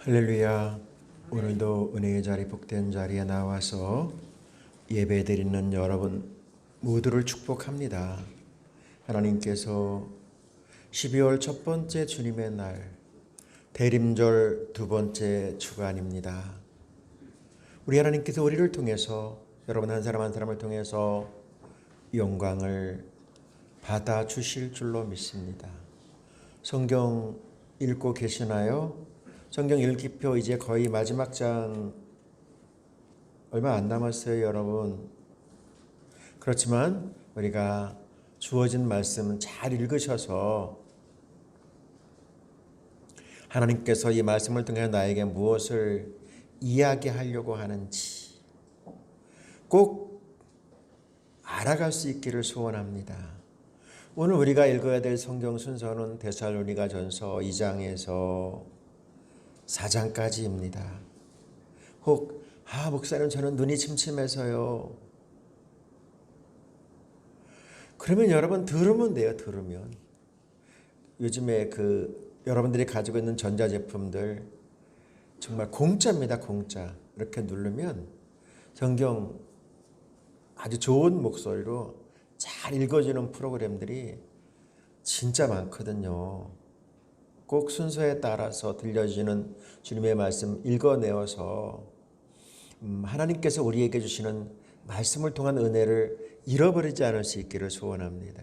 할렐루야. 오늘도 은혜의 자리, 복된 자리에 나와서 예배드리는 여러분 모두를 축복합니다. 하나님께서 12월 첫 번째 주님의 날, 대림절 두 번째 주간입니다. 우리 하나님께서 우리를 통해서, 여러분 한 사람 한 사람을 통해서 영광을 받아 주실 줄로 믿습니다. 성경 읽고 계시나요? 성경 읽기표 이제 거의 마지막 장 얼마 안 남았어요, 여러분. 그렇지만 우리가 주어진 말씀 잘 읽으셔서 하나님께서 이 말씀을 통해 나에게 무엇을 이야기하려고 하는지 꼭 알아갈 수 있기를 소원합니다. 오늘 우리가 읽어야 될 성경 순서는 데살로니가전서 2장에서 4장까지입니다. 혹 목사님 저는 눈이 침침해서요. 그러면 여러분 들으면 돼요. 들으면. 요즘에 여러분들이 가지고 있는 전자제품들 정말 공짜입니다. 공짜. 이렇게 누르면 성경 아주 좋은 목소리로 잘 읽어주는 프로그램들이 진짜 많거든요. 꼭 순서에 따라서 들려주는 주님의 말씀 읽어내어서 하나님께서 우리에게 주시는 말씀을 통한 은혜를 잃어버리지 않을 수 있기를 소원합니다.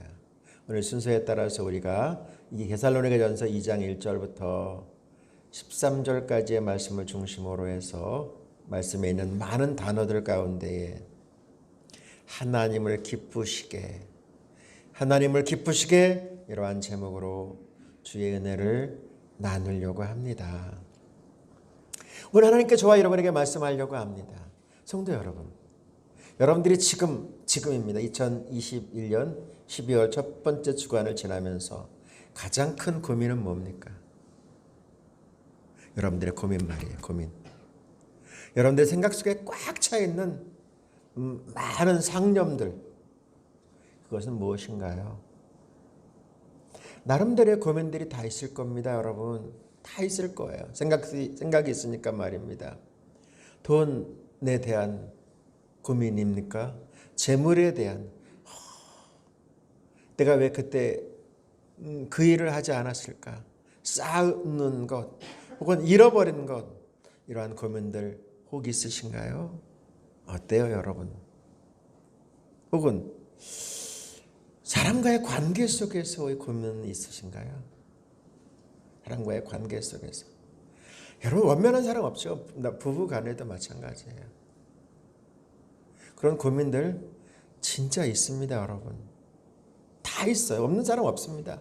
오늘 순서에 따라서 우리가 이 데살로니가전서 2장 1절부터 13절까지의 말씀을 중심으로 해서 말씀에 있는 많은 단어들 가운데에 하나님을 기쁘시게 이러한 제목으로 주의 은혜를 나누려고 합니다. 오늘 하나님께 저와 여러분에게 말씀하려고 합니다. 성도 여러분, 여러분들이 지금입니다. 2021년 12월 첫 번째 주간을 지나면서 가장 큰 고민은 뭡니까? 여러분들의 고민 말이에요. 고민. 여러분들의 생각 속에 꽉 차 있는 많은 상념들, 그것은 무엇인가요? 나름대로의 고민들이 다 있을 겁니다, 여러분. 다 있을 거예요. 생각이 있으니까 말입니다. 돈에 대한 고민입니까? 재물에 대한, 내가 왜 그때 그 일을 하지 않았을까? 쌓는 것, 혹은 잃어버린 것, 이러한 고민들 혹 있으신가요? 어때요, 여러분? 혹은 사람과의 관계 속에서의 고민이 있으신가요? 사람과의 관계 속에서. 여러분 원만한 사람 없죠. 부부 간에도 마찬가지예요. 그런 고민들 진짜 있습니다, 여러분. 다 있어요. 없는 사람 없습니다.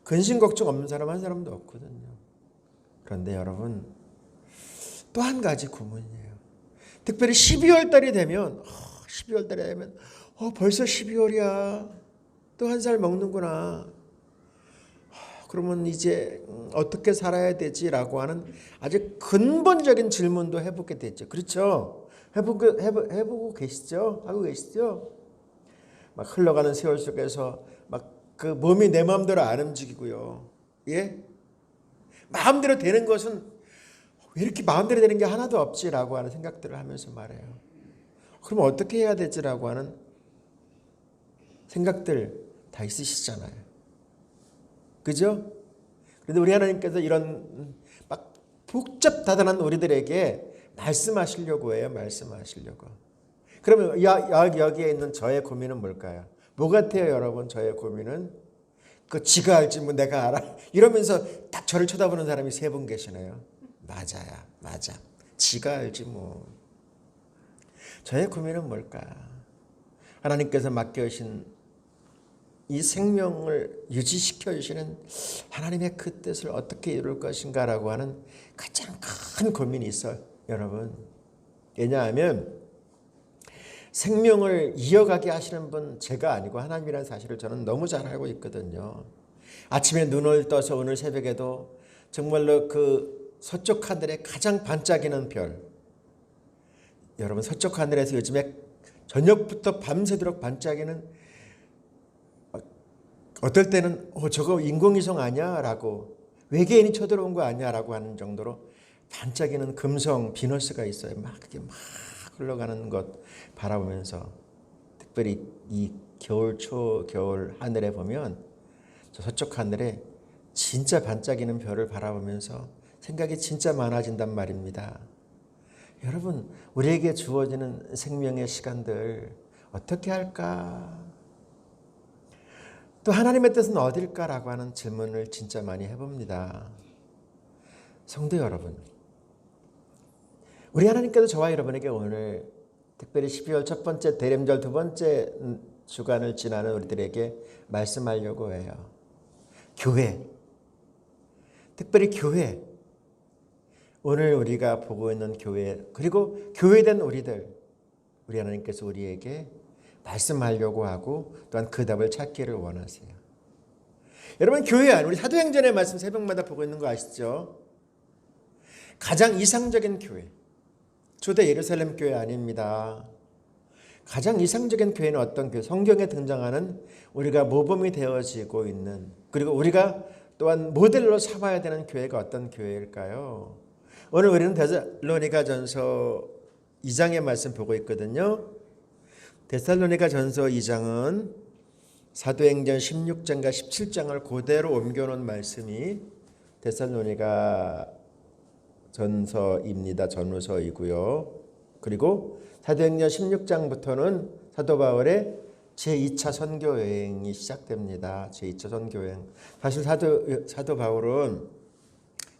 근심 걱정 없는 사람 한 사람도 없거든요. 그런데 여러분 또 한 가지 고민이에요. 특별히 12월 달이 되면 벌써 12월이야. 또 한 살 먹는구나. 그러면 이제 어떻게 살아야 되지라고 하는 아주 근본적인 질문도 해보게 되죠. 그렇죠? 해보고 계시죠? 하고 계시죠? 막 흘러가는 세월 속에서 막 그 몸이 내 마음대로 안 움직이고요. 예? 마음대로 되는 것은 왜 이렇게 마음대로 되는 게 하나도 없지라고 하는 생각들을 하면서 말해요. 그럼 어떻게 해야 되지라고 하는 생각들 다 있으시잖아요. 그죠? 그런데 우리 하나님께서 이런 막 복잡다단한 우리들에게 말씀하시려고 해요. 말씀하시려고. 그러면 여기에 있는 저의 고민은 뭘까요? 뭐 같아요, 여러분? 저의 고민은 지가 알지 뭐 내가 알아? 이러면서 딱 저를 쳐다보는 사람이 3분 계시네요. 맞아. 지가 알지 뭐. 저의 고민은 뭘까? 하나님께서 맡겨주신 이 생명을 유지시켜 주시는 하나님의 그 뜻을 어떻게 이룰 것인가라고 하는 가장 큰 고민이 있어요, 여러분. 왜냐하면 생명을 이어가게 하시는 분 제가 아니고 하나님이라는 사실을 저는 너무 잘 알고 있거든요. 아침에 눈을 떠서 오늘 새벽에도 정말로 그 서쪽 하늘에 가장 반짝이는 별, 여러분 서쪽 하늘에서 요즘에 저녁부터 밤새도록 반짝이는, 어떨 때는 저거 인공위성 아니야? 라고 외계인이 쳐들어온 거 아니야라고 하는 정도로 반짝이는 금성 비너스가 있어요. 막 그게 막 흘러가는 것 바라보면서 특별히 이 겨울 초겨울 하늘에 보면 저 서쪽 하늘에 진짜 반짝이는 별을 바라보면서 생각이 진짜 많아진단 말입니다. 여러분, 우리에게 주어지는 생명의 시간들 어떻게 할까? 또 하나님의 뜻은 어딜까라고 하는 질문을 진짜 많이 해봅니다. 성도 여러분, 우리 하나님께서 저와 여러분에게 오늘 특별히 12월 첫 번째 대림절 두 번째 주간을 지나는 우리들에게 말씀하려고 해요. 교회, 특별히 교회, 오늘 우리가 보고 있는 교회, 그리고 교회된 우리들, 우리 하나님께서 우리에게 말씀하려고 하고 또한 그 답을 찾기를 원하세요. 여러분, 교회 안, 우리 사도행전의 말씀 새벽마다 보고 있는 거 아시죠? 가장 이상적인 교회, 초대 예루살렘 교회 아닙니다. 가장 이상적인 교회는 어떤 교회? 성경에 등장하는 우리가 모범이 되어지고 있는, 그리고 우리가 또한 모델로 삼아야 되는 교회가 어떤 교회일까요? 오늘 우리는 데살로니가전서 2장의 말씀 보고 있거든요. 데살로니가전서 2장은 사도행전 16장과 17장을 그대로 옮겨놓은 말씀이 데살로니가 전서입니다. 전후서이고요. 그리고 사도행전 16장부터는 사도 바울의 제2차 선교 여행이 시작됩니다. 제2차 선교 여행. 사실 사도 바울은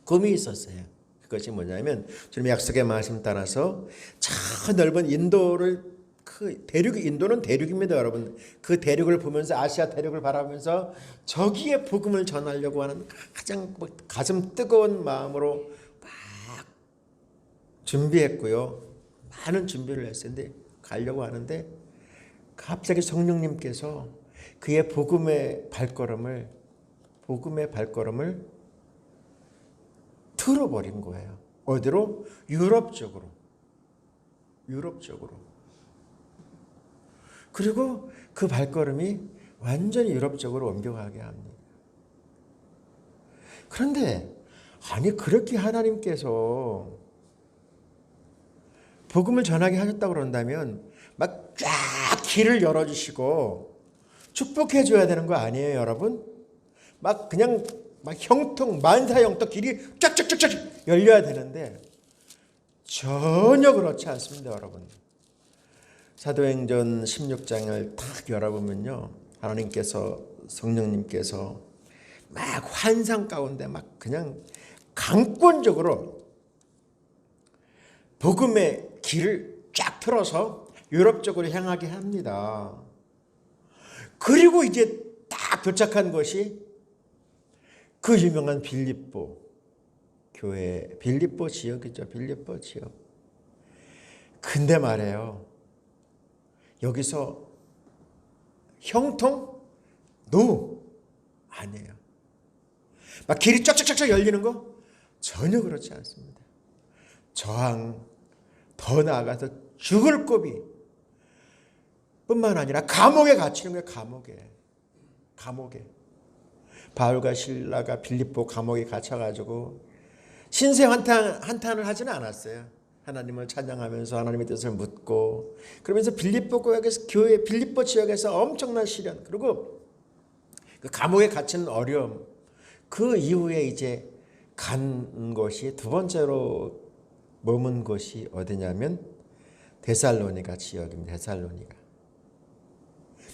꿈이 있었어요. 그것이 뭐냐면 주님의 약속의 말씀 따라서 저 넓은 인도를, 그 대륙, 인도는 대륙입니다, 여러분. 그 대륙을 보면서, 아시아 대륙을 바라보면서 저기에 복음을 전하려고 하는 가장 가슴 뜨거운 마음으로 막 준비했고요. 많은 준비를 했었는데 가려고 하는데 갑자기 성령님께서 그의 복음의 발걸음을 틀어버린 거예요. 어디로? 유럽 쪽으로. 그리고 그 발걸음이 완전히 유럽 쪽으로 옮겨가게 합니다. 그런데 아니, 그렇게 하나님께서 복음을 전하게 하셨다고 그런다면 막 쫙 길을 열어주시고 축복해 줘야 되는 거 아니에요, 여러분? 막 그냥 막 형통, 만사형통 길이 쫙쫙쫙쫙 열려야 되는데 전혀 그렇지 않습니다, 여러분. 사도행전 16장을 딱 열어보면요, 하나님께서, 성령님께서 막 환상 가운데 막 그냥 강권적으로 복음의 길을 쫙 틀어서 유럽 쪽으로 향하게 합니다. 그리고 이제 딱 도착한 것이 그 유명한 빌립보 교회, 빌립보 지역이죠. 빌립보 지역. 근데 말이에요, 여기서 형통? 노! 아니에요. 막 길이 쫙쫙쫙쫙 열리는 거? 전혀 그렇지 않습니다. 저항, 더 나아가서 죽을 고비 뿐만 아니라 감옥에 갇히는 거예요. 감옥에. 바울과 실라가 빌립보 감옥에 갇혀가지고 신세 한탄을 하지는 않았어요. 하나님을 찬양하면서 하나님의 뜻을 묻고, 그러면서 빌립보 지역에서 엄청난 시련, 그리고 그 감옥에 갇힌 어려움, 그 이후에 이제 간 곳이, 두 번째로 머문 곳이 어디냐면 데살로니가 지역입니다.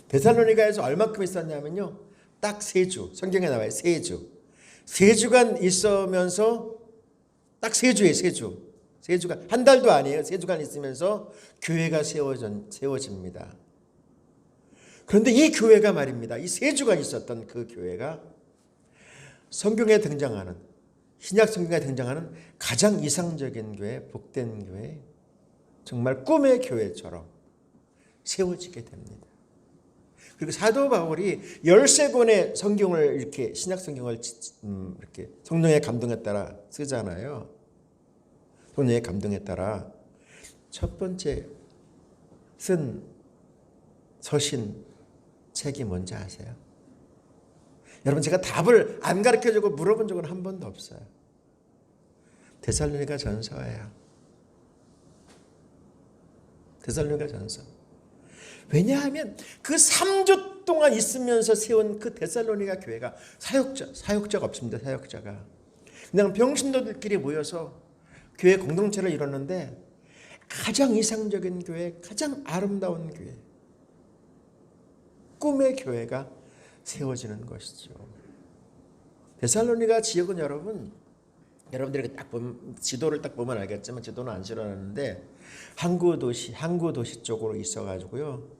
데살로니가에서 얼마큼 있었냐면요, 딱 3주, 성경에 나와요. 3주간 있으면서 딱 3주예요. 3주간, 한 달도 아니에요. 3주간 있으면서 교회가 세워집니다. 그런데 이 교회가 말입니다, 이 3주간 있었던 그 교회가 성경에 등장하는, 신약 성경에 등장하는 가장 이상적인 교회, 복된 교회, 정말 꿈의 교회처럼 세워지게 됩니다. 그리고 사도 바울이 13권의 성경을 이렇게, 신약 성경을 이렇게 성령의 감동에 따라 쓰잖아요. 성령의 감동에 따라 첫 번째 쓴 서신 책이 뭔지 아세요? 여러분 제가 답을 안 가르쳐주고 물어본 적은 한 번도 없어요. 데살로니가 전서예요. 데살로니가 전서. 왜냐하면 그 3주 동안 있으면서 세운 그 데살로니가 교회가 사역자가 없습니다. 사역자가. 그냥 병신도들끼리 모여서 교회 공동체를 이뤘는데 가장 이상적인 교회, 가장 아름다운 교회, 꿈의 교회가 세워지는 것이죠. 데살로니가 지역은 여러분들이 딱 보면 지도를 딱 보면 알겠지만 지도는 안 실어놨는데 항구 도시 쪽으로 있어가지고요.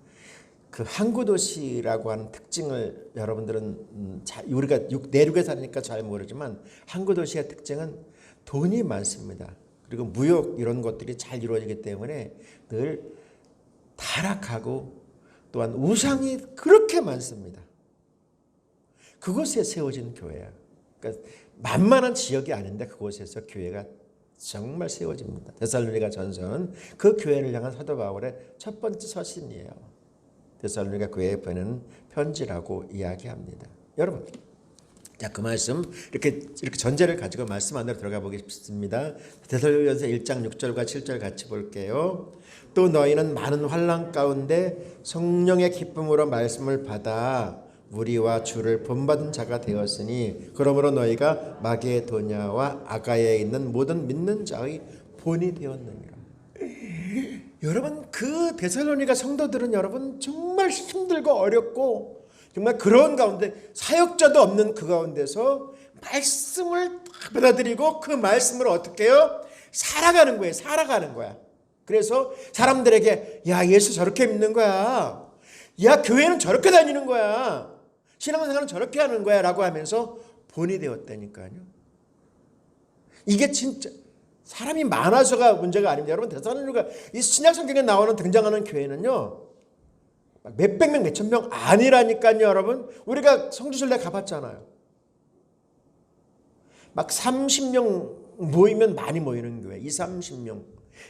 그 항구 도시라고 하는 특징을 여러분들은 우리가 내륙에 사니까 잘 모르지만 항구 도시의 특징은 돈이 많습니다. 그리고 무역 이런 것들이 잘 이루어지기 때문에 늘 타락하고 또한 우상이 그렇게 많습니다. 그곳에 세워진 교회야. 그러니까 만만한 지역이 아닌데 그곳에서 교회가 정말 세워집니다. 데살로니가 전서는 그 교회를 향한 사도 바울의 첫 번째 서신이에요. 데살로니가 교회에 보내는 편지라고 이야기합니다. 여러분, 자, 그 말씀 이렇게 전제를 가지고 말씀 안으로 들어가 보겠습니다. 데살로니가서 1장 6절과 7절 같이 볼게요. 또 너희는 많은 환난 가운데 성령의 기쁨으로 말씀을 받아 우리와 주를 본받은 자가 되었으니 그러므로 너희가 마게도냐와 아가야에 있는 모든 믿는 자의 본이 되었느니라. 여러분, 그 데살로니가 성도들은 여러분 정말 힘들고 어렵고 정말 그런 가운데 사역자도 없는 그 가운데서 말씀을 받아들이고 그 말씀을 어떻게 해요? 살아가는 거예요. 살아가는 거야. 그래서 사람들에게 야, 예수 저렇게 믿는 거야. 야, 교회는 저렇게 다니는 거야. 신앙생활은 저렇게 하는 거야 라고 하면서 본이 되었다니까요. 이게 진짜 사람이 많아서가 문제가 아닙니다. 여러분, 데살로니가 이 신약 성경에 나오는 등장하는 교회는요, 몇백 명, 몇천 명 아니라니까요. 여러분, 우리가 성지순례 가봤잖아요. 막 30명 모이면 많이 모이는 교회, 30명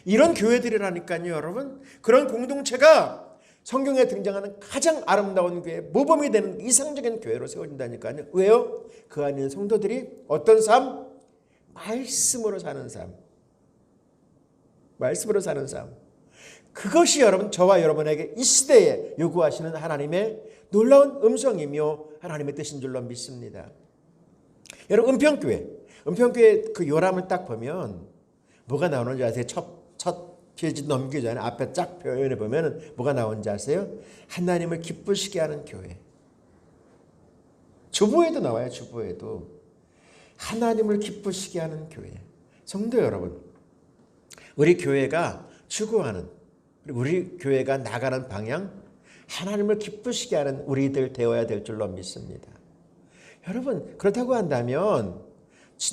이런 교회들이라니까요. 여러분, 그런 공동체가 성경에 등장하는 가장 아름다운 교회, 모범이 되는 이상적인 교회로 세워진다니까요. 왜요? 그 안에 있는 성도들이 어떤 삶? 말씀으로 사는 삶. 말씀으로 사는 삶. 그것이 여러분, 저와 여러분에게 이 시대에 요구하시는 하나님의 놀라운 음성이며 하나님의 뜻인 줄로 믿습니다. 여러분, 은평교회 그 요람을 딱 보면 뭐가 나오는지 아세요? 첫 페이지 넘기기 전에 앞에 쫙 표현해 보면 뭐가 나오는지 아세요? 하나님을 기쁘시게 하는 교회. 주보에도 나와요. 주보에도. 하나님을 기쁘시게 하는 교회. 성도 여러분, 우리 교회가 추구하는, 우리 교회가 나가는 방향, 하나님을 기쁘시게 하는 우리들 되어야 될 줄로 믿습니다. 여러분, 그렇다고 한다면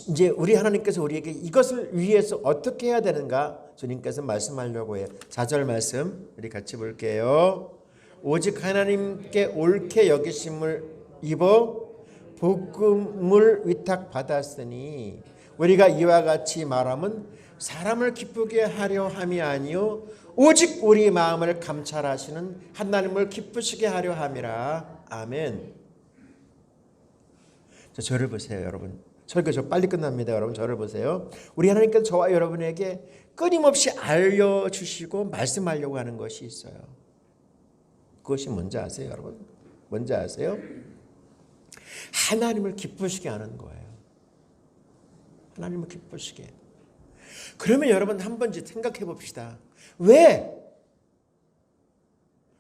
이제 우리 하나님께서 우리에게 이것을 위해서 어떻게 해야 되는가 주님께서 말씀하려고 해요. 4절 말씀 우리 같이 볼게요. 오직 하나님께 옳게 여기심을 입어 복음을 위탁받았으니 우리가 이와 같이 말함은 사람을 기쁘게 하려 함이 아니요 오직 우리 마음을 감찰하시는 하나님을 기쁘시게 하려 함이라. 아멘. 저를 보세요, 여러분. 설교 저 빨리 끝납니다. 여러분, 저를 보세요. 우리 하나님께서 저와 여러분에게 끊임없이 알려주시고 말씀하려고 하는 것이 있어요. 그것이 뭔지 아세요, 여러분? 뭔지 아세요? 하나님을 기쁘시게 하는 거예요. 하나님을 기쁘시게. 그러면 여러분 한번 생각해 봅시다. 왜?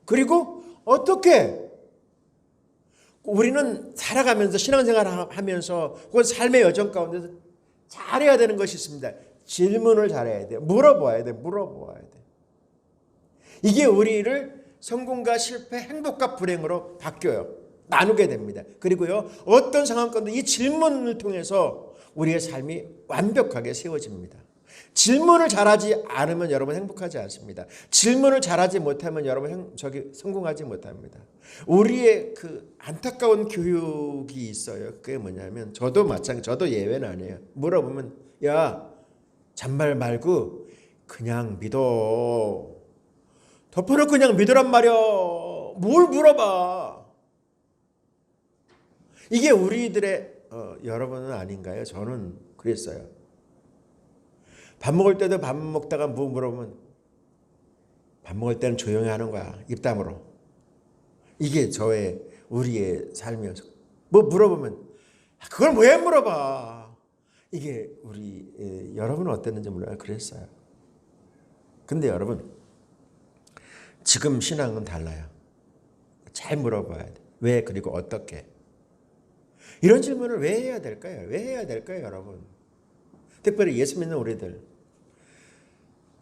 그리고 어떻게? 우리는 살아가면서 신앙생활 하면서 그 삶의 여정 가운데서 잘해야 되는 것이 있습니다. 질문을 잘해야 돼요. 물어봐야 돼요. 물어봐야 돼요. 이게 우리를 성공과 실패, 행복과 불행으로 바뀌어요. 나누게 됩니다. 그리고요, 어떤 상황 가운데 이 질문을 통해서 우리의 삶이 완벽하게 세워집니다. 질문을 잘하지 않으면 여러분 행복하지 않습니다. 질문을 잘하지 못하면 여러분 성공하지 못합니다. 우리의 그 안타까운 교육이 있어요. 그게 뭐냐면 저도 마찬가지, 저도 예외는 아니에요. 물어보면 야, 잔말 말고 그냥 믿어. 덮어놓고 그냥 믿으란 말이야. 뭘 물어봐. 이게 우리들의 여러분은 아닌가요? 저는 그랬어요. 밥 먹을 때도 밥 먹다가 뭐 물어보면 밥 먹을 때는 조용히 하는 거야. 입담으로. 이게 우리의 삶이었어. 뭐 물어보면 그걸 왜 물어봐. 이게 여러분은 어땠는지 몰라요. 그랬어요. 근데 여러분 지금 신앙은 달라요. 잘 물어봐야 돼. 왜 그리고 어떻게. 이런 질문을 왜 해야 될까요? 왜 해야 될까요, 여러분? 특별히 예수 믿는 우리들.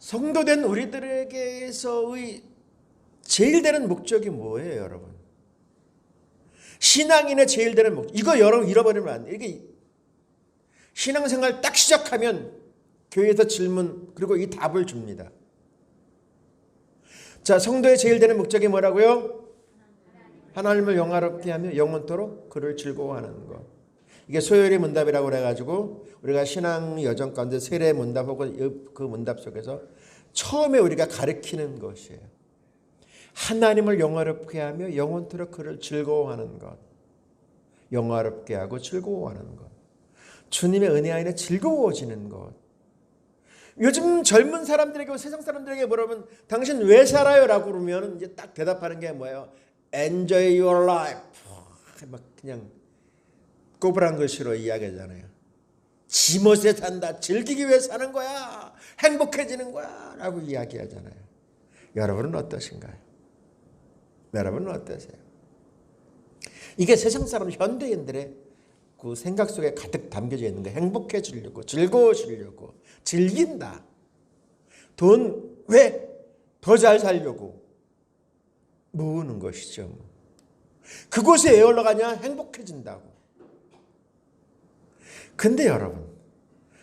성도된 우리들에게서의 제일 되는 목적이 뭐예요, 여러분? 신앙인의 제일 되는 목적. 이거 여러분 잃어버리면 안 돼. 이게 신앙생활 딱 시작하면 교회에서 질문 그리고 이 답을 줍니다. 자, 성도의 제일 되는 목적이 뭐라고요? 하나님을 영화롭게 하며 영원토록 그를 즐거워하는 것. 이게 소열의 문답이라고 그래가지고 우리가 신앙 여정 가운데 세례 문답 혹은 그 문답 속에서 처음에 우리가 가르치는 것이에요. 하나님을 영화롭게 하며 영원토록 그를 즐거워하는 것. 영화롭게 하고 즐거워하는 것. 주님의 은혜 안에 즐거워지는 것. 요즘 젊은 사람들에게 세상 사람들에게 물어보면 당신 왜 살아요? 라고 그러면 이제 딱 대답하는 게 뭐예요? Enjoy your life. 막 그냥 꼬부란 글씨로 이야기하잖아요. 지멋에 산다. 즐기기 위해 사는 거야. 행복해지는 거야. 라고 이야기하잖아요. 여러분은 어떠신가요? 여러분은 어떠세요? 이게 세상 사람 현대인들의 그 생각 속에 가득 담겨져 있는 거. 행복해지려고 즐거워지려고 즐긴다. 돈 왜? 더 잘 살려고 모으는 것이죠. 그곳에 에어러 가냐? 행복해진다고. 근데 여러분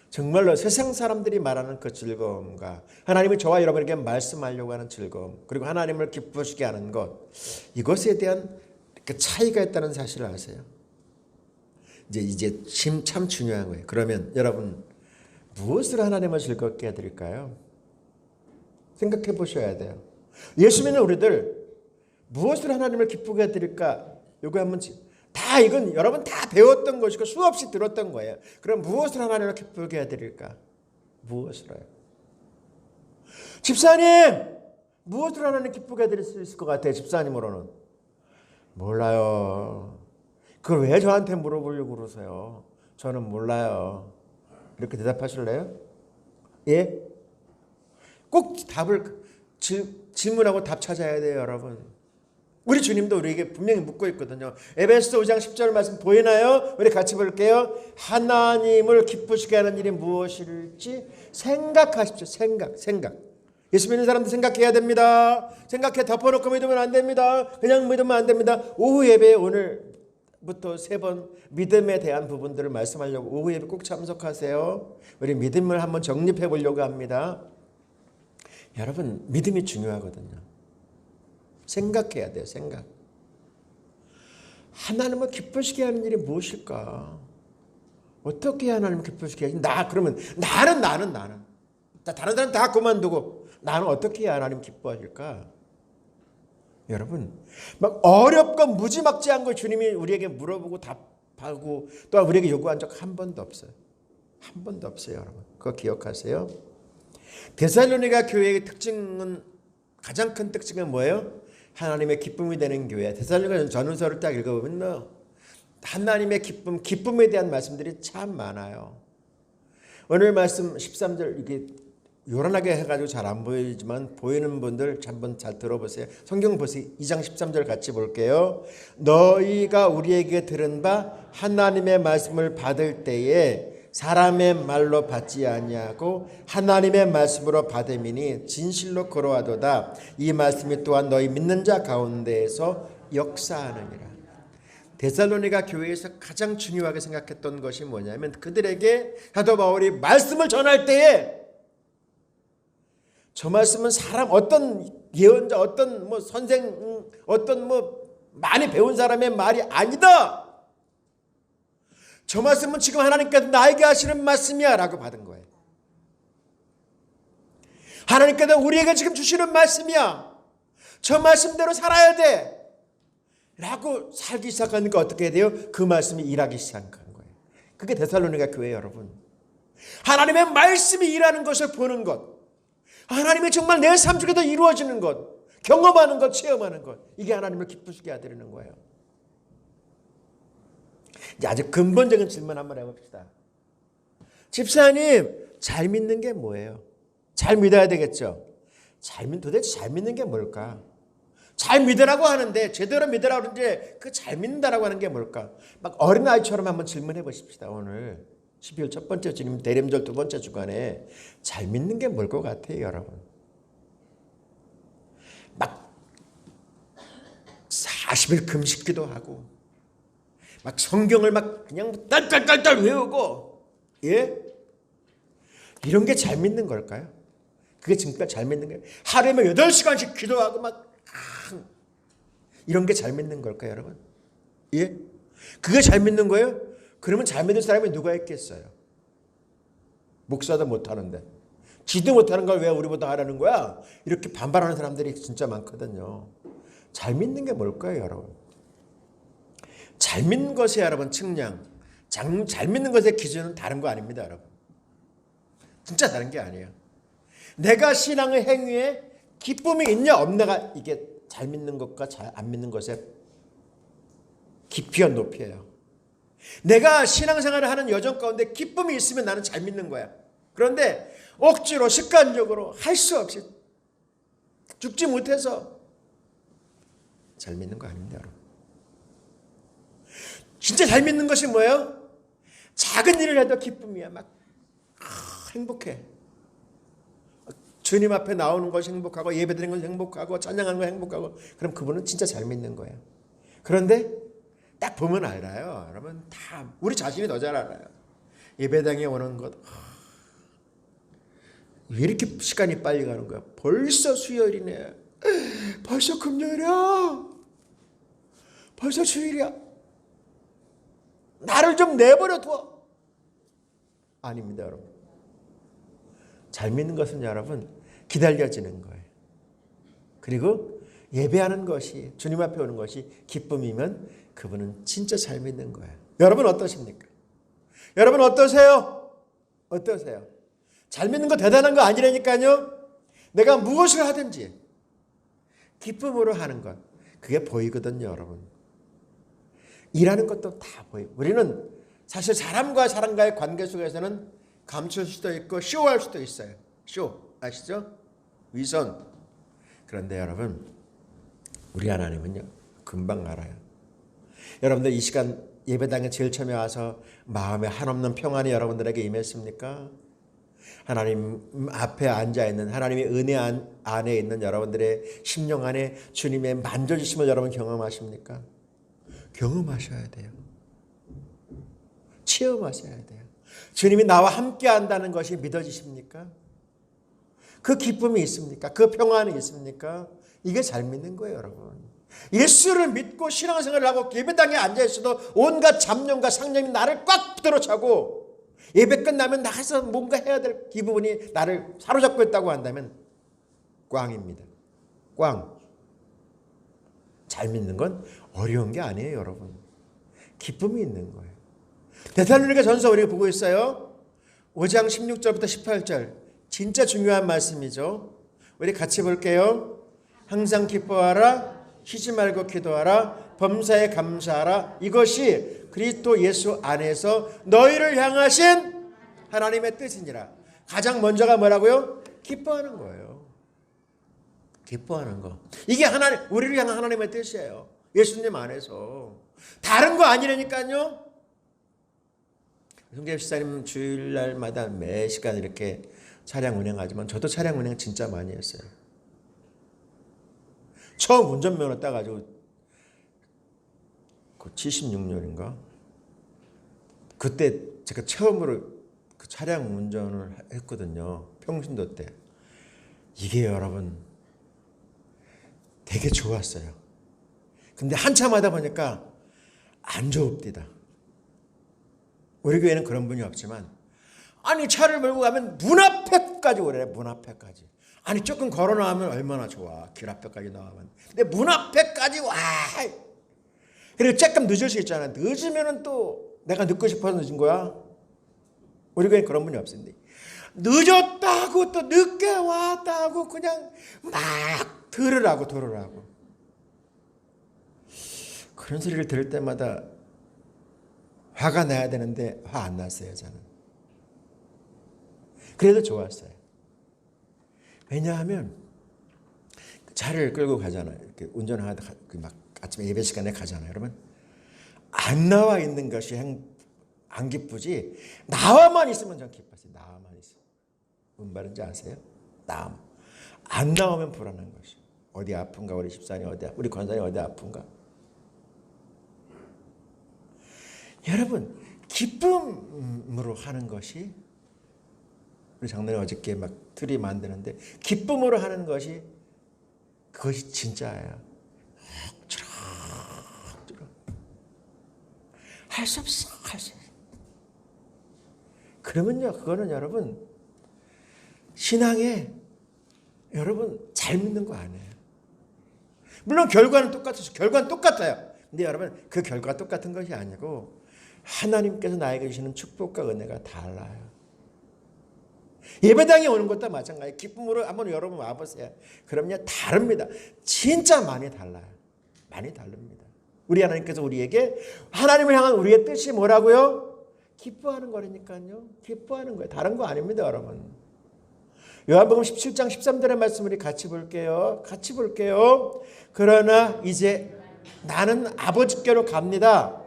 정말로 세상 사람들이 말하는 그 즐거움과 하나님이 저와 여러분에게 말씀하려고 하는 즐거움 그리고 하나님을 기쁘시게 하는 것 이것에 대한 그 차이가 있다는 사실을 아세요? 이제 참 중요한 거예요. 그러면 여러분 무엇을 하나님을 즐겁게 해드릴까요? 생각해 보셔야 돼요. 예수 믿는 우리들 무엇을 하나님을 기쁘게 해드릴까? 요거 한번 다 이건 여러분 다 배웠던 것이고 수없이 들었던 거예요. 그럼 무엇을 하나님을 기쁘게 해드릴까? 무엇을 해요? 집사님 무엇을 하나님 기쁘게 해드릴 수 있을 것 같아요? 집사님으로는 몰라요. 그걸 왜 저한테 물어보려고 그러세요? 저는 몰라요. 이렇게 대답하실래요? 예? 꼭 답을 질문하고 답 찾아야 돼요, 여러분. 우리 주님도 우리에게 분명히 묻고 있거든요. 에베소서 5장 10절 말씀 보이나요? 우리 같이 볼게요. 하나님을 기쁘시게 하는 일이 무엇일지 생각하십시오. 생각. 예수 믿는 사람도 생각해야 됩니다. 생각해 덮어놓고 믿으면 안 됩니다. 그냥 믿으면 안 됩니다. 오후 예배에 오늘부터 3번 믿음에 대한 부분들을 말씀하려고 오후 예배 꼭 참석하세요. 우리 믿음을 한번 정립해 보려고 합니다. 여러분 믿음이 중요하거든요. 생각해야 돼요. 생각. 하나님을 기쁘시게 하는 일이 무엇일까? 어떻게 하나님을 기쁘시게 하지? 그러면 나는 다른 사람 다 그만두고 나는 어떻게 해야 하나님 기뻐하실까? 여러분 막 어렵고 무지막지한 걸 주님이 우리에게 물어보고 답하고 또 우리에게 요구한 적 한 번도 없어요. 한 번도 없어요. 여러분 그거 기억하세요. 데살로니가 교회의 특징은 가장 큰 특징은 뭐예요? 하나님의 기쁨이 되는 교회. 데살로니가 전후서를 딱 읽어보면 하나님의 기쁨에 대한 말씀들이 참 많아요. 오늘 말씀 13절 이게 요란하게 해가지고 잘 안 보이지만 보이는 분들 한번 잘 들어보세요. 성경 보세요. 2장 13절 같이 볼게요. 너희가 우리에게 들은 바 하나님의 말씀을 받을 때에 사람의 말로 받지 아니하고 하나님의 말씀으로 받음이니 진실로 걸어와도다. 이 말씀이 또한 너희 믿는 자 가운데에서 역사하느니라. 데살로니가 교회에서 가장 중요하게 생각했던 것이 뭐냐면 그들에게 사도 바울이 말씀을 전할 때에 저 말씀은 사람 어떤 예언자 어떤 선생 어떤 많이 배운 사람의 말이 아니다. 저 말씀은 지금 하나님께서 나에게 하시는 말씀이야 라고 받은 거예요. 하나님께서 우리에게 지금 주시는 말씀이야. 저 말씀대로 살아야 돼. 라고 살기 시작하니까 어떻게 돼요? 그 말씀이 일하기 시작한 거예요. 그게 데살로니가 교회 여러분. 하나님의 말씀이 일하는 것을 보는 것. 하나님이 정말 내 삶 속에도 이루어지는 것. 경험하는 것, 체험하는 것. 이게 하나님을 기쁘시게 하드리는 거예요. 이제 아주 근본적인 질문 한번 해봅시다. 집사님, 잘 믿는 게 뭐예요? 잘 믿어야 되겠죠? 도대체 잘 믿는 게 뭘까? 잘 믿으라고 하는데 제대로 믿으라고 하는데 그 잘 믿는다라고 하는 게 뭘까? 막 어린아이처럼 한번 질문해 보십시다. 오늘 12월 첫 번째 주님 대림절 두 번째 주간에 잘 믿는 게 뭘 것 같아요, 여러분? 막 40일 금식기도 하고 막 성경을 막 그냥 딸딸딸딸 외우고 예? 이런 게 잘 믿는 걸까요? 그게 진짜 잘 믿는 거예요? 하루에 8시간씩 기도하고 막 이런 게 잘 믿는 걸까요, 여러분? 예? 그게 잘 믿는 거예요? 그러면 잘 믿는 사람이 누가 있겠어요? 목사도 못하는데 지도 못하는 걸 왜 우리보다 하라는 거야? 이렇게 반발하는 사람들이 진짜 많거든요. 잘 믿는 게 뭘까요, 여러분? 잘 믿는 것이 여러분 측량, 잘 믿는 것의 기준은 다른 거 아닙니다, 여러분. 진짜 다른 게 아니에요. 내가 신앙의 행위에 기쁨이 있냐 없냐가 이게 잘 믿는 것과 잘 안 믿는 것의 깊이와 높이예요. 내가 신앙생활을 하는 여정 가운데 기쁨이 있으면 나는 잘 믿는 거야. 그런데 억지로 습관적으로 할 수 없이 죽지 못해서 잘 믿는 거 아닙니다, 여러분. 진짜 잘 믿는 것이 뭐예요? 작은 일을 해도 기쁨이야. 막 행복해. 주님 앞에 나오는 것이 행복하고 예배드리는 것이 행복하고 찬양하는 것이 행복하고 그럼 그분은 진짜 잘 믿는 거예요. 그런데 딱 보면 알아요. 여러분 다 우리 자신이 더 잘 알아요. 예배당에 오는 것. 왜 이렇게 시간이 빨리 가는 거야? 벌써 수요일이네. 벌써 금요일이야. 벌써 주일이야. 나를 좀 내버려 둬. 아닙니다, 여러분. 잘 믿는 것은 여러분 기다려지는 거예요. 그리고 예배하는 것이 주님 앞에 오는 것이 기쁨이면 그분은 진짜 잘 믿는 거예요. 여러분 어떠십니까? 여러분 어떠세요? 어떠세요? 잘 믿는 거 대단한 거 아니라니까요. 내가 무엇을 하든지 기쁨으로 하는 것 그게 보이거든요, 여러분. 일하는 것도 다 보이고 우리는 사실 사람과 사람과의 관계 속에서는 감출 수도 있고 쇼할 수도 있어요. 쇼 아시죠? 위선. 그런데 여러분 우리 하나님은요 금방 알아요. 여러분들 이 시간 예배당에 제일 처음에 와서 마음에 한없는 평안이 여러분들에게 임했습니까? 하나님 앞에 앉아있는 하나님의 은혜 안에 있는 여러분들의 심령 안에 주님의 만져주심을 여러분 경험하십니까? 경험하셔야 돼요. 체험하셔야 돼요. 주님이 나와 함께 한다는 것이 믿어지십니까? 그 기쁨이 있습니까? 그 평안이 있습니까? 이게 잘 믿는 거예요, 여러분. 예수를 믿고 신앙생활을 하고 예배당에 앉아있어도 온갖 잡념과 상념이 나를 꽉 붙들어 차고 예배 끝나면 나가서 뭔가 해야 될 기분이 나를 사로잡고 있다고 한다면 꽝입니다. 꽝. 잘 믿는 건 어려운 게 아니에요, 여러분. 기쁨이 있는 거예요. 데살로니가 전서 우리가 보고 있어요. 5장 16절부터 18절. 진짜 중요한 말씀이죠. 우리 같이 볼게요. 항상 기뻐하라. 쉬지 말고 기도하라. 범사에 감사하라. 이것이 그리스도 예수 안에서 너희를 향하신 하나님의 뜻이니라. 가장 먼저가 뭐라고요? 기뻐하는 거예요. 기뻐하는 거. 이게 우리를 향한 하나님의 뜻이에요. 예수님 안에서. 다른 거 아니라니까요. 송재엽 시사님 주일날마다 매 시간 이렇게 차량 운행하지만 저도 차량 운행 진짜 많이 했어요. 처음 운전면허 따가지고 그 76년인가? 그때 제가 처음으로 그 차량 운전을 했거든요. 평신도 때. 이게 여러분 되게 좋았어요. 근데 한참 하다 보니까 안 좋읍디다. 우리 교회는 그런 분이 없지만 아니 차를 몰고 가면 문 앞에까지 오래. 문 앞에까지. 아니 조금 걸어 나오면 얼마나 좋아. 길 앞에까지 나오면. 근데 문 앞에까지 와. 그리고 조금 늦을 수 있잖아요. 늦으면은 또 내가 늦고 싶어서 늦은 거야. 우리 교회는 그런 분이 없습니다. 늦었다고 또 늦게 왔다고 그냥 막 들으라고. 그런 소리를 들을 때마다 화가 나야 되는데 화 안 났어요, 저는. 그래도 좋았어요. 왜냐하면 차를 끌고 가잖아요. 이렇게 운전하다 막 아침에 예배 시간에 가잖아요. 여러분, 안 나와 있는 것이 안 기쁘지 나와만 있으면 전 기뻤어요. 나와만 있으면. 무슨 말인지 아세요? 안 나오면 불안한 것이. 어디 아픈가? 우리 집사님 우리 권사님 어디 아픈가? 여러분, 기쁨으로 하는 것이, 우리 장로님 어저께 막 트리 만드는데 기쁨으로 하는 것이 그것이 진짜예요. 할 수 없어. 그러면요, 그거는 여러분 신앙에 여러분 잘 믿는 거 아니에요. 물론 결과는 똑같아요. 근데 여러분 그 결과가 똑같은 것이 아니고 하나님께서 나에게 주시는 축복과 은혜가 달라요. 예배당에 오는 것도 마찬가지예요. 기쁨으로 한번 여러분 와보세요. 그럼요, 다릅니다. 진짜 많이 달라요. 많이 다릅니다. 우리 하나님께서 우리에게 하나님을 향한 우리의 뜻이 뭐라고요? 기뻐하는 거라니까요. 기뻐하는 거예요. 다른 거 아닙니다, 여러분. 요한복음 17장 13절의 말씀 우리 같이 볼게요. 그러나 이제 나는 아버지께로 갑니다.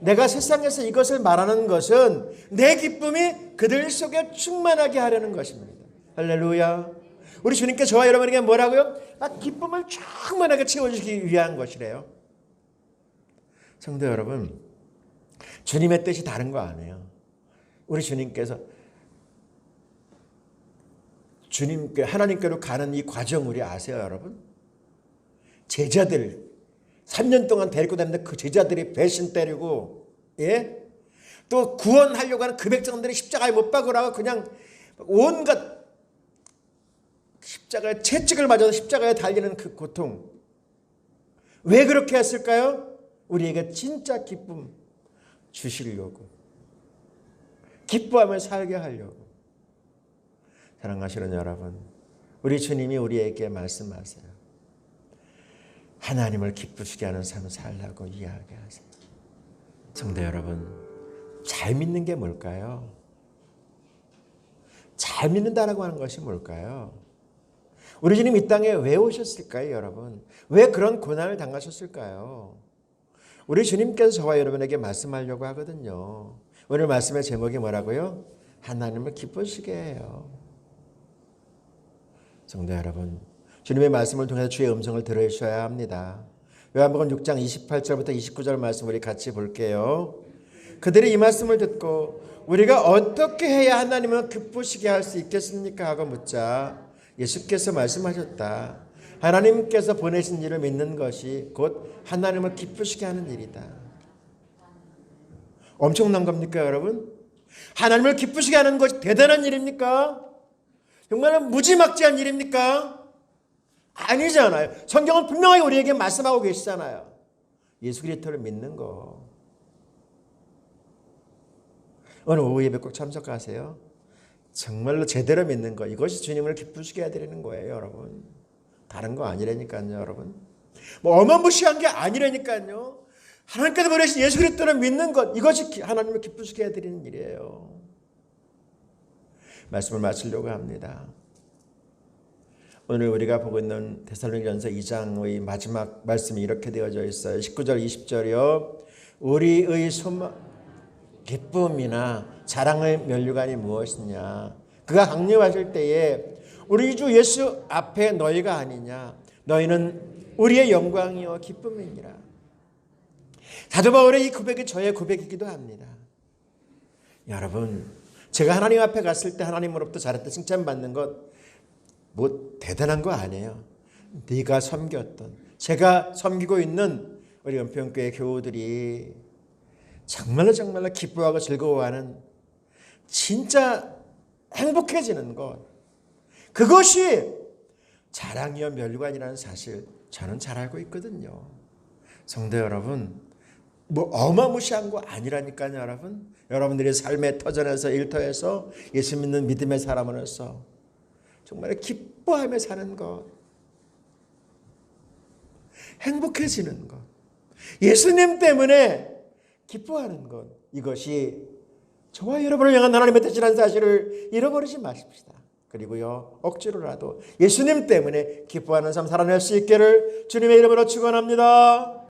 내가 세상에서 이것을 말하는 것은 내 기쁨이 그들 속에 충만하게 하려는 것입니다. 할렐루야. 우리 주님께 저와 여러분에게 뭐라고요? 기쁨을 충만하게 채워주기 위한 것이래요. 성도 여러분, 주님의 뜻이 다른 거 아니에요. 우리 주님께서 하나님께로 가는 이 과정 우리 아세요, 여러분? 제자들 3년 동안 데리고 다니는데 그 제자들이 배신 때리고, 또 구원하려고 하는 그 백성들이 십자가에 못 박으라고 그냥 온갖 십자가에 채찍을 맞아서 십자가에 달리는 그 고통. 왜 그렇게 했을까요? 우리에게 진짜 기쁨 주시려고, 기뻐하며 살게 하려고. 사랑하시는 여러분, 우리 주님이 우리에게 말씀하세요. 하나님을 기쁘시게 하는 삶을 살라고 이야기하세요. 성도 여러분, 잘 믿는 게 뭘까요? 잘 믿는다라고 하는 것이 뭘까요? 우리 주님 이 땅에 왜 오셨을까요, 여러분? 왜 그런 고난을 당하셨을까요? 우리 주님께서 저와 여러분에게 말씀하려고 하거든요. 오늘 말씀의 제목이 뭐라고요? 하나님을 기쁘시게 해요. 성도 여러분, 주님의 말씀을 통해서 주의 음성을 들으셔야 합니다. 요한복음 6장 28절부터 29절 말씀 우리 같이 볼게요. 그들이 이 말씀을 듣고 우리가 어떻게 해야 하나님을 기쁘시게 할 수 있겠습니까? 하고 묻자 예수께서 말씀하셨다. 하나님께서 보내신 일을 믿는 것이 곧 하나님을 기쁘시게 하는 일이다. 엄청난 겁니까, 여러분? 하나님을 기쁘시게 하는 것이 대단한 일입니까? 정말 무지막지한 일입니까? 아니잖아요. 성경은 분명하게 우리에게 말씀하고 계시잖아요. 예수 그리스도를 믿는 거. 오늘 오후 예배 꼭 참석하세요. 정말로 제대로 믿는 거. 이것이 주님을 기쁘시게 해드리는 거예요, 여러분. 다른 거 아니라니까요, 여러분. 뭐 어마무시한 게 아니라니까요. 하나님께서 보내신 예수 그리스도를 믿는 것, 이것이 하나님을 기쁘시게 해드리는 일이에요. 말씀을 마치려고 합니다. 오늘 우리가 보고 있는 데살로니가전서 2장의 마지막 말씀이 이렇게 되어져 있어요. 19절 20절이요. 우리의 기쁨이나 자랑의 면류관이 무엇이냐. 그가 강림하실 때에 우리 주 예수 앞에 너희가 아니냐. 너희는 우리의 영광이요 기쁨이니라. 사도 바울의 이 고백이 저의 고백이기도 합니다. 여러분, 제가 하나님 앞에 갔을 때 하나님으로부터 잘했다 칭찬받는 것 뭐 대단한 거 아니에요. 네가 섬겼던, 제가 섬기고 있는 우리 은평교회 교우들이 정말로 기뻐하고 즐거워하는, 진짜 행복해지는 것, 그것이 자랑이요 면류관이라는 사실 저는 잘 알고 있거든요. 성도 여러분, 뭐 어마무시한 거 아니라니까요, 여러분. 여러분들이 삶의 터전에서 일터에서 예수 믿는 믿음의 사람으로서 정말 기뻐하며 사는 것, 행복해지는 것, 예수님 때문에 기뻐하는 것, 이것이 저와 여러분을 향한 하나님의 뜻이라는 사실을 잃어버리지 마십시다. 그리고요, 억지로라도 예수님 때문에 기뻐하는 삶 살아낼 수 있기를 주님의 이름으로 축원합니다.